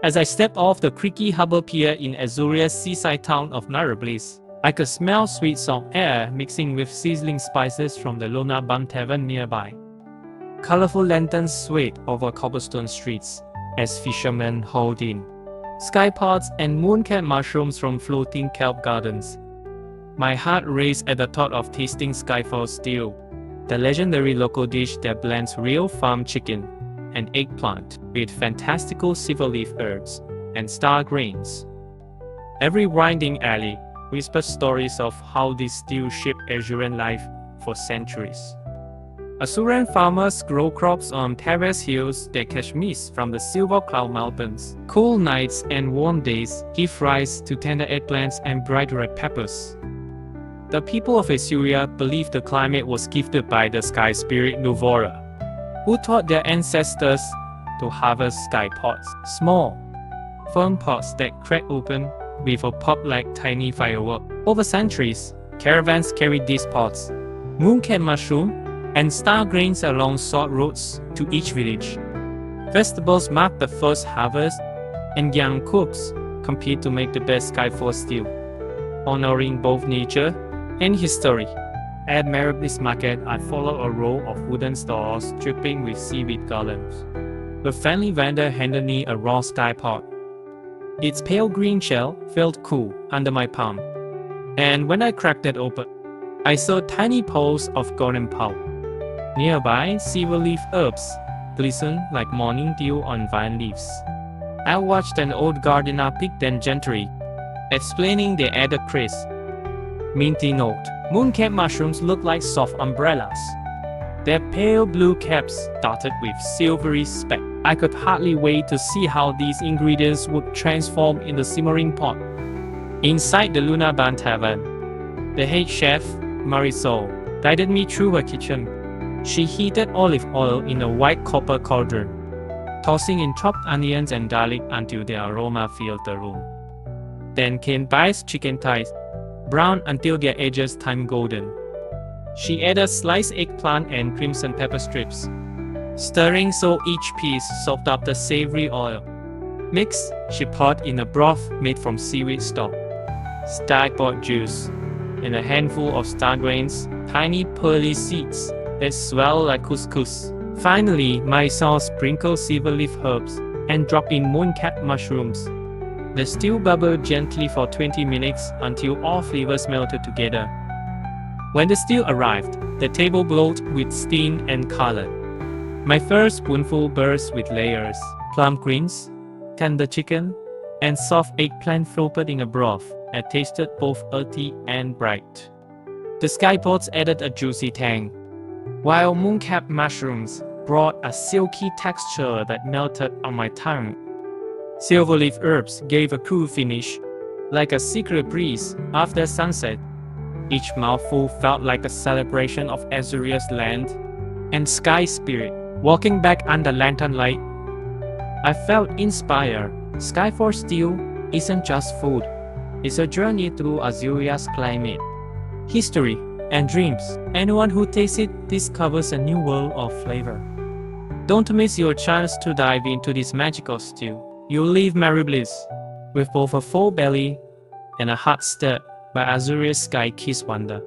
As I stepped off the creaky harbor pier in Azuria's seaside town of Marebliss, I could smell sweet salt air mixing with sizzling spices from the Luna Bun Tavern nearby. Colorful lanterns swayed over cobblestone streets as fishermen hauled in sky pots and mooncap mushrooms from floating kelp gardens. My heart raced at the thought of tasting Skyfall Stew, the legendary local dish that blends real farm chicken and eggplant with fantastical silverleaf herbs and star grains. Every winding alley whispers stories of how this stew shaped Azurian life for centuries. Azurian farmers grow crops on terraced hills that catch mist from the silver cloud mountains. Cool nights and warm days give rise to tender eggplants and bright red peppers. The people of Azuria believed the climate was gifted by the sky spirit Nuvora, who taught their ancestors to harvest sky pots, small, firm pots that crack open with a pop like tiny firework. Over centuries, caravans carried these pots, mooncap mushroom, and star grains along salt roads to each village. Festivals marked the first harvest, and young cooks compete to make the best Skyfall Stew, honoring both nature and history. At Marebliss market, I followed a row of wooden stalls dripping with seaweed garlands. The friendly vendor handed me a raw sky pot. Its pale green shell felt cool under my palm, and when I cracked it open, I saw tiny pools of golden pulp. Nearby, silverleaf herbs glistened like morning dew on vine leaves. I watched an old gardener pick them gently, explaining their added crisp, minty note. Mooncap mushrooms look like soft umbrellas, their pale blue caps dotted with silvery specks. I could hardly wait to see how these ingredients would transform in the simmering pot. Inside the Luna Bun Tavern, the head chef, Marisol, guided me through her kitchen. She heated olive oil in a white copper cauldron, tossing in chopped onions and garlic until the aroma filled the room. Then came diced chicken thighs, browned until their edges turned golden. She added sliced eggplant and crimson pepper strips, stirring so each piece soaked up the savory oil. Next, she poured in a broth made from seaweed stock, starboard juice, and a handful of star grains, tiny pearly seeds that swell like couscous. Finally, Marisol sprinkled silverleaf herbs and dropped in mooncap mushrooms. The stew bubbled gently for 20 minutes until all flavors melted together. When the stew arrived, the table glowed with steam and color. My first spoonful burst with layers, plum greens, tender chicken, and soft eggplant floated in a broth that tasted both earthy and bright. The sky pots added a juicy tang, while mooncap mushrooms brought a silky texture that melted on my tongue. Silverleaf herbs gave a cool finish, like a secret breeze after sunset. Each mouthful felt like a celebration of Azuria's land and sky spirit. Walking back under lantern light, I felt inspired. Skyfall Stew isn't just food, it's a journey through Azuria's climate, history, and dreams. Anyone who tastes it discovers a new world of flavor. Don't miss your chance to dive into this magical stew. You'll leave Marebliss with both a full belly and a heart stirred by Azuria's sky-kissed wonder.